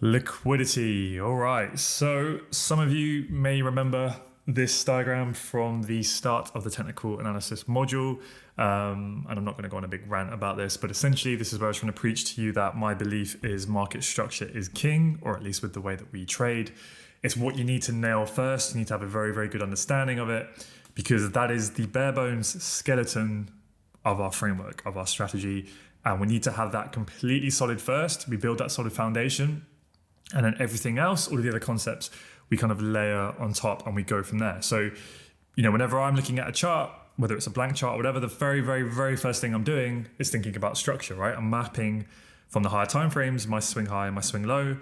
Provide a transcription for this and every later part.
Liquidity. All right. So some of you may remember this diagram from the start of the technical analysis module. And I'm not going to go on a big rant about this, but essentially this is where I was trying to preach to you that my belief is market structure is king, or at least with the way that we trade. It's what you need to nail first. You need to have a very, very good understanding of it, because that is the bare bones skeleton of our framework, of our strategy. And we need to have that completely solid first. We build that solid foundation. And then everything else, all of the other concepts, we kind of layer on top and we go from there. So, whenever I'm looking at a chart, whether it's a blank chart or whatever, the very, very, very first thing I'm doing is thinking about structure, right? I'm mapping from the higher time frames, my swing high and my swing low,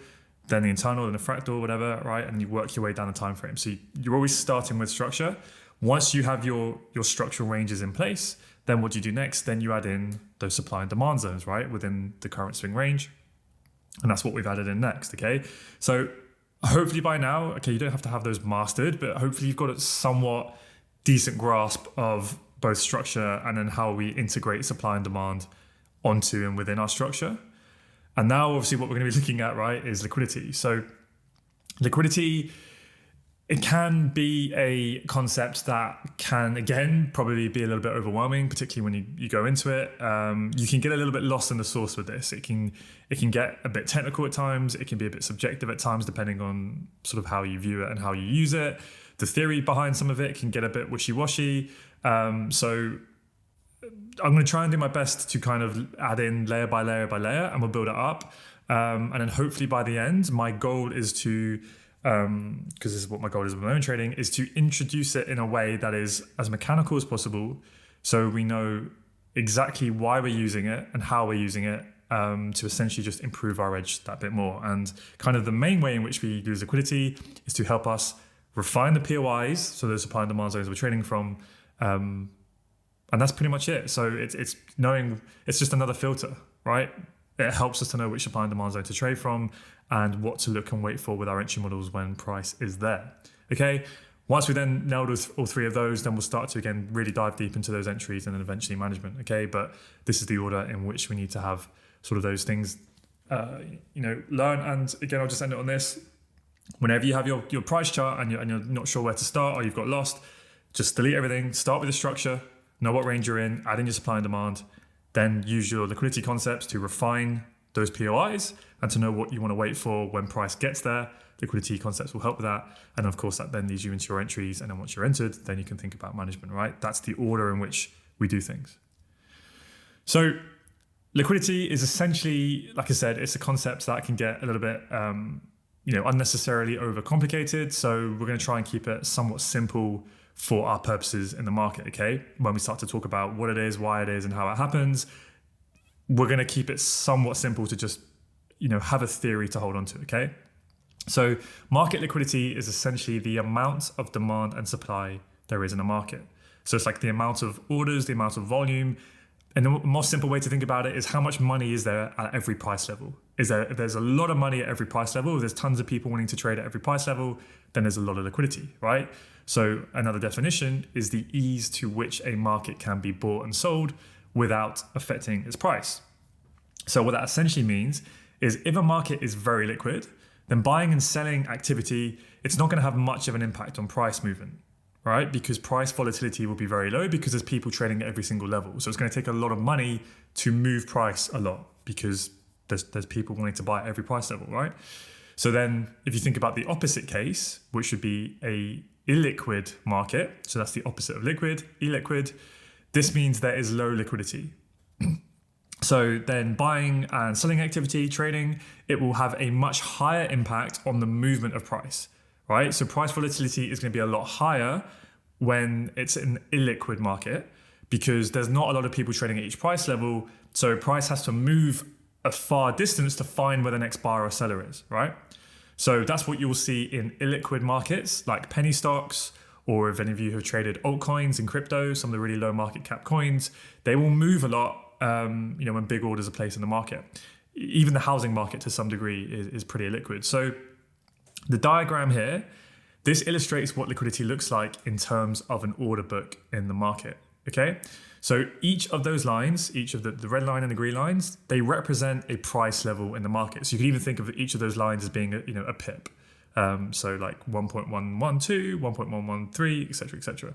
then the internal and the fractal, whatever, right? And you work your way down the time frame. So you're always starting with structure. Once you have your structural ranges in place, then what do you do next? Then you add in those supply and demand zones, right? Within the current swing range. And that's what we've added in next, okay? So hopefully by now, okay, you don't have to have those mastered, but hopefully you've got a somewhat decent grasp of both structure and then how we integrate supply and demand onto and within our structure. And now obviously what we're gonna be looking at, right, is liquidity. So liquidity, it can be a concept that can, again, probably be a little bit overwhelming, particularly when you go into it. You can get a little bit lost in the sauce with this. It can get a bit technical at times. It can be a bit subjective at times, depending on sort of how you view it and how you use it. The theory behind some of it can get a bit wishy-washy. So I'm going to try and do my best to kind of add in layer by layer by layer, and we'll build it up. And then hopefully by the end, my goal is to, because this is what my goal is with my own trading, is to introduce it in a way that is as mechanical as possible, so we know exactly why we're using it and how we're using it, to essentially just improve our edge that bit more. And kind of the main way in which we use liquidity is to help us refine the POIs, so those supply and demand zones we're trading from, and that's pretty much it. So it's knowing, it's just another filter, right? It helps us to know which supply and demand zone to trade from and what to look and wait for with our entry models when price is there. Okay. Once we then nailed all three of those, then we'll start to again really dive deep into those entries and then eventually management. Okay. But this is the order in which we need to have sort of those things, learn. And again, I'll just end it on this. Whenever you have your price chart and you're not sure where to start, or you've got lost, just delete everything, start with the structure, know what range you're in, add in your supply and demand, then use your liquidity concepts to refine those POIs and to know what you want to wait for when price gets there. Liquidity concepts will help with that. And of course, that then leads you into your entries. And then once you're entered, then you can think about management, right? That's the order in which we do things. So liquidity is essentially, like I said, it's a concept that can get a little bit, unnecessarily overcomplicated. So we're going to try and keep it somewhat simple for our purposes in the market, okay? When we start to talk about what it is, why it is, and how it happens, we're going to keep it somewhat simple to just, have a theory to hold on to, okay? So market liquidity is essentially the amount of demand and supply there is in a market. So it's like the amount of orders, the amount of volume. And the most simple way to think about it is how much money is there at every price level. There's a lot of money at every price level. If there's tons of people wanting to trade at every price level, then there's a lot of liquidity, right? So another definition is the ease to which a market can be bought and sold without affecting its price. So what that essentially means is if a market is very liquid, then buying and selling activity, it's not going to have much of an impact on price movement, right? Because price volatility will be very low because there's people trading at every single level. So it's going to take a lot of money to move price a lot because there's people wanting to buy at every price level, right? So then if you think about the opposite case, which would be a illiquid market, so that's the opposite of liquid, illiquid, this means there is low liquidity. So then buying and selling activity, trading, it will have a much higher impact on the movement of price, right? So price volatility is going to be a lot higher when it's an illiquid market because there's not a lot of people trading at each price level. So price has to move a far distance to find where the next buyer or seller is, right? So that's what you'll see in illiquid markets like penny stocks, or if any of you have traded altcoins and crypto, some of the really low market cap coins, they will move a lot when big orders are placed in the market. Even the housing market to some degree is pretty illiquid. So the diagram here, this illustrates what liquidity looks like in terms of an order book in the market, okay? So each of those lines, each of the red line and the green lines, they represent a price level in the market. So you can even think of each of those lines as being a pip. So like 1.112, 1.113, etc., etc.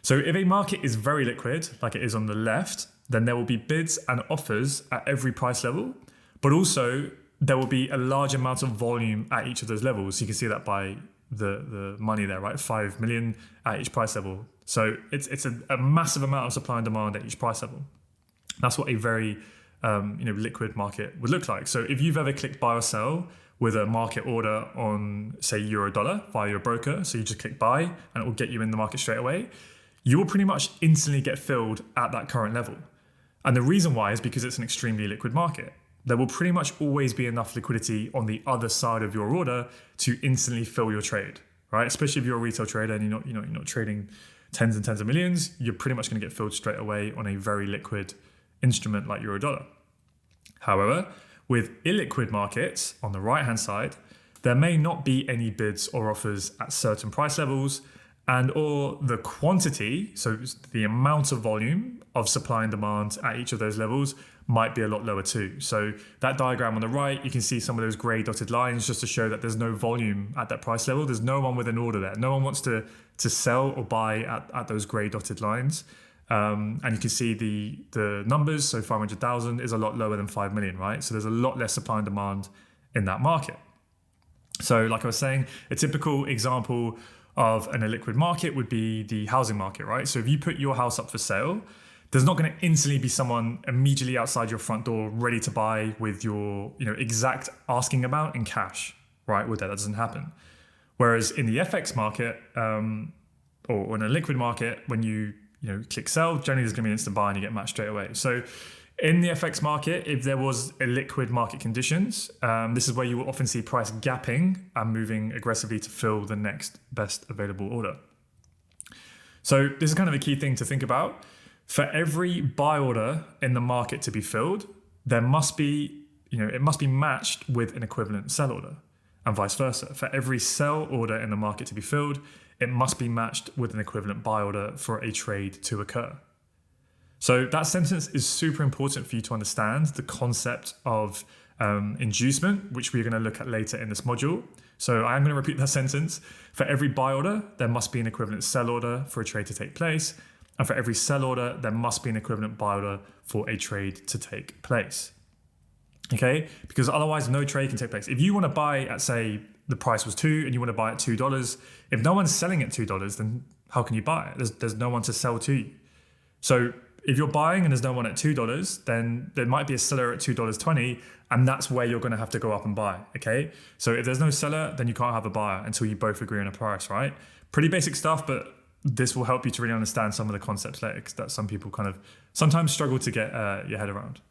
So if a market is very liquid, like it is on the left, then there will be bids and offers at every price level, but also there will be a large amount of volume at each of those levels. So you can see that by the money there, right? 5 million at each price level. So it's a massive amount of supply and demand at each price level. That's what a very liquid market would look like. So if you've ever clicked buy or sell with a market order on, say, euro dollar via your broker, so you just click buy and it will get you in the market straight away, you will pretty much instantly get filled at that current level. And the reason why is because it's an extremely liquid market. There will pretty much always be enough liquidity on the other side of your order to instantly fill your trade, right? Especially if you're a retail trader and you're not trading tens and tens of millions, you're pretty much going to get filled straight away on a very liquid instrument like euro dollar. However, with illiquid markets on the right-hand side, there may not be any bids or offers at certain price levels, and or the quantity, so the amount of volume of supply and demand at each of those levels might be a lot lower too. So that diagram on the right, you can see some of those gray dotted lines just to show that there's no volume at that price level. There's no one with an order there. No one wants to sell or buy at those gray dotted lines. And you can see the numbers, so 500,000 is a lot lower than 5 million, right? So there's a lot less supply and demand in that market. So like I was saying, a typical example of an illiquid market would be the housing market, right? So if you put your house up for sale, there's not going to instantly be someone immediately outside your front door ready to buy with your exact asking amount in cash, right? That doesn't happen. Whereas in the FX market or in a liquid market, when you click sell, generally there's going to be an instant buy and you get matched straight away. So in the FX market, if there was a liquid market conditions, this is where you will often see price gapping and moving aggressively to fill the next best available order. So this is kind of a key thing to think about. For every buy order in the market to be filled, there must be, it must be matched with an equivalent sell order, and vice versa. For every sell order in the market to be filled, it must be matched with an equivalent buy order for a trade to occur. So that sentence is super important for you to understand the concept of inducement, which we're going to look at later in this module. So I am going to repeat that sentence. For every buy order, there must be an equivalent sell order for a trade to take place. And for every sell order, there must be an equivalent buy order for a trade to take place. Okay? Because otherwise no trade can take place. If you want to buy at, say, the price was $2 and you want to buy at $2, if no one's selling at $2, then how can you buy it? There's no one to sell to you. So if you're buying and there's no one at $2, then there might be a seller at $2.20, and that's where you're going to have to go up and buy, okay? So if there's no seller, then you can't have a buyer until you both agree on a price, right? Pretty basic stuff, but this will help you to really understand some of the concepts later that some people kind of sometimes struggle to get your head around.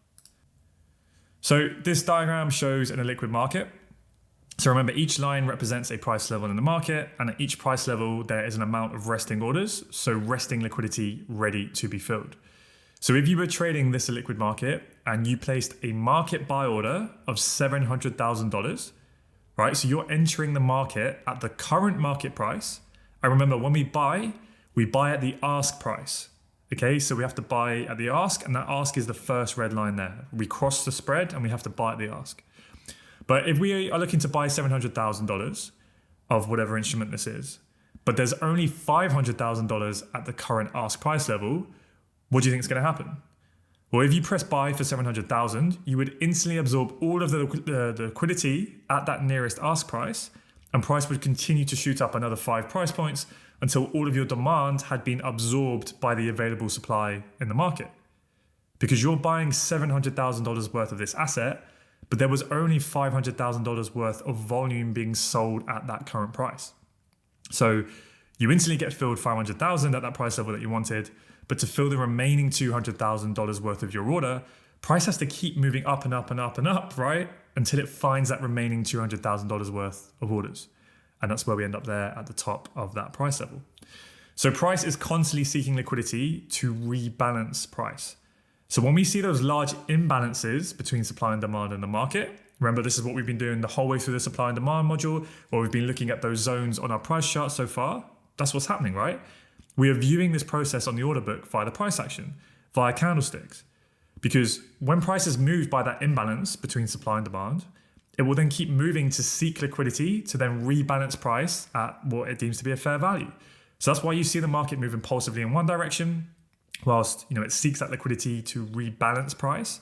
So this diagram shows an illiquid market. So remember, each line represents a price level in the market, and at each price level, there is an amount of resting orders, so resting liquidity ready to be filled. So if you were trading this illiquid market and you placed a market buy order of $700,000, right? So you're entering the market at the current market price. And remember, when we buy at the ask price. Okay, so we have to buy at the ask, and that ask is the first red line there. We cross the spread and we have to buy at the ask. But if we are looking to buy $700,000 of whatever instrument this is, but there's only $500,000 at the current ask price level, what do you think is going to happen? Well, if you press buy for 700,000, you would instantly absorb all of the liquidity at that nearest ask price, and price would continue to shoot up another 5 price points until all of your demand had been absorbed by the available supply in the market. Because you're buying $700,000 worth of this asset, but there was only $500,000 worth of volume being sold at that current price. So you instantly get filled 500,000 at that price level that you wanted, but to fill the remaining $200,000 worth of your order, price has to keep moving up and up and up and up, right? Until it finds that remaining $200,000 worth of orders. And that's where we end up there at the top of that price level. So price is constantly seeking liquidity to rebalance price. So when we see those large imbalances between supply and demand in the market, remember this is what we've been doing the whole way through the supply and demand module, where we've been looking at those zones on our price chart so far. That's what's happening, right? we are viewing this process on the order book via the price action, via candlesticks. Because when prices move by that imbalance between supply and demand, it will then keep moving to seek liquidity to then rebalance price at what it deems to be a fair value. So that's why you see the market move impulsively in one direction, whilst it seeks that liquidity to rebalance price.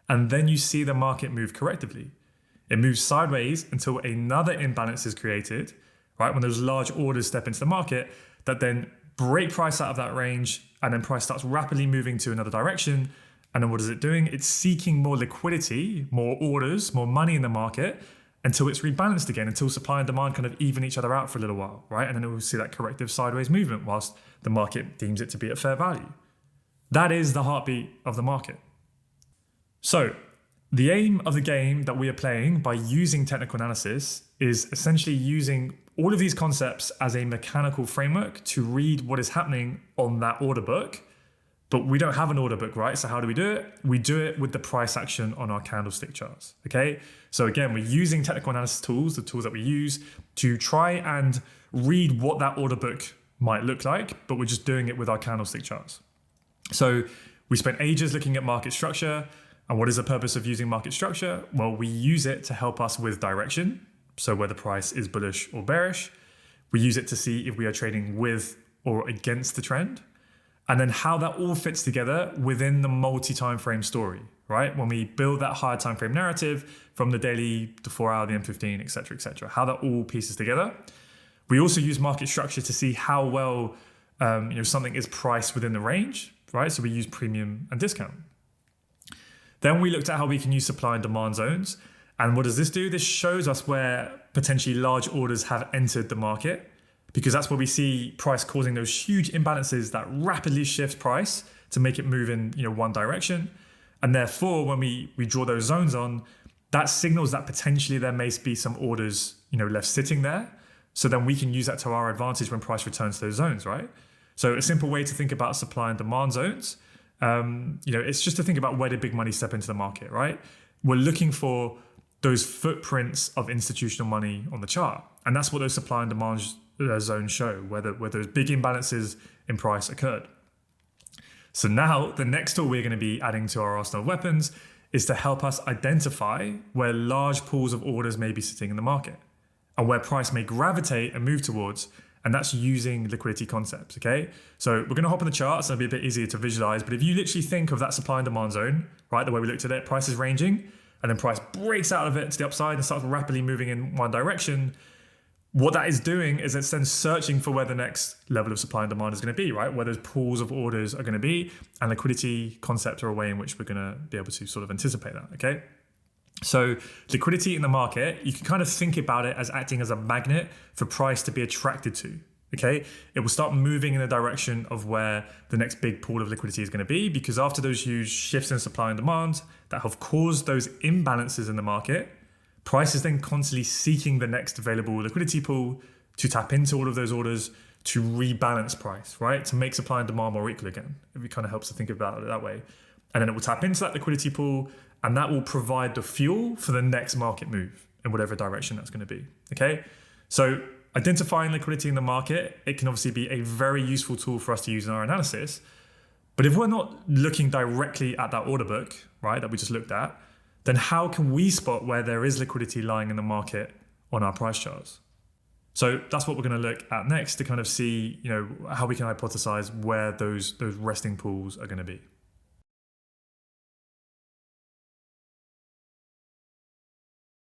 And then you see the market move correctively. It moves sideways until another imbalance is created, right? When those large orders step into the market that then break price out of that range, and then price starts rapidly moving to another direction. And then what is it doing? It's seeking more liquidity, more orders, more money in the market until it's rebalanced again, until supply and demand kind of even each other out for a little while, right? And then we'll see that corrective sideways movement whilst the market deems it to be at fair value. That is the heartbeat of the market. So the aim of the game that we are playing by using technical analysis is essentially using all of these concepts as a mechanical framework to read what is happening on that order book. But we don't have an order book, right? So how do we do it? We do it with the price action on our candlestick charts, okay? So again, we're using technical analysis tools, the tools that we use, to try and read what that order book might look like, but we're just doing it with our candlestick charts. So we spent ages looking at market structure. And what is the purpose of using market structure? Well, we use it to help us with direction. So whether price is bullish or bearish. We use it to see if we are trading with or against the trend. And then how that all fits together within the multi-time frame story, right? When we build that higher time frame narrative from the daily, the 4 hour, the M15, et cetera, how that all pieces together. We also use market structure to see how well something is priced within the range, right? So we use premium and discount. Then we looked at how we can use supply and demand zones. And what does this do? This shows us where potentially large orders have entered the market, because that's where we see price causing those huge imbalances that rapidly shift price to make it move in one direction. And therefore, when we draw those zones on, that signals that potentially there may be some orders left sitting there. So then we can use that to our advantage when price returns to those zones, right? So a simple way to think about supply and demand zones, it's just to think about where did big money step into the market, right? We're looking for those footprints of institutional money on the chart. And that's what those supply and demand zones show, where those big imbalances in price occurred. So now the next tool we're going to be adding to our arsenal of weapons is to help us identify where large pools of orders may be sitting in the market and where price may gravitate and move towards. And that's using liquidity concepts, okay? So we're going to hop on the charts, so it'll be a bit easier to visualize. But if you literally think of that supply and demand zone, right, the way we looked at it, price is ranging, and then price breaks out of it to the upside and starts rapidly moving in one direction. What that is doing is it's then searching for where the next level of supply and demand is going to be, right? Where those pools of orders are going to be, and liquidity concepts are a way in which we're going to be able to sort of anticipate that, okay? So liquidity in the market, you can kind of think about it as acting as a magnet for price to be attracted to, okay? It will start moving in the direction of where the next big pool of liquidity is going to be, because after those huge shifts in supply and demand that have caused those imbalances in the market, price is then constantly seeking the next available liquidity pool to tap into all of those orders to rebalance price, right? To make supply and demand more equal again. It kind of helps to think about it that way. And then it will tap into that liquidity pool, and that will provide the fuel for the next market move in whatever direction that's going to be, okay? So identifying liquidity in the market, it can obviously be a very useful tool for us to use in our analysis. But if we're not looking directly at that order book, right, that we just looked at, then how can we spot where there is liquidity lying in the market on our price charts? So that's what we're going to look at next to kind of see, how we can hypothesize where those resting pools are going to be.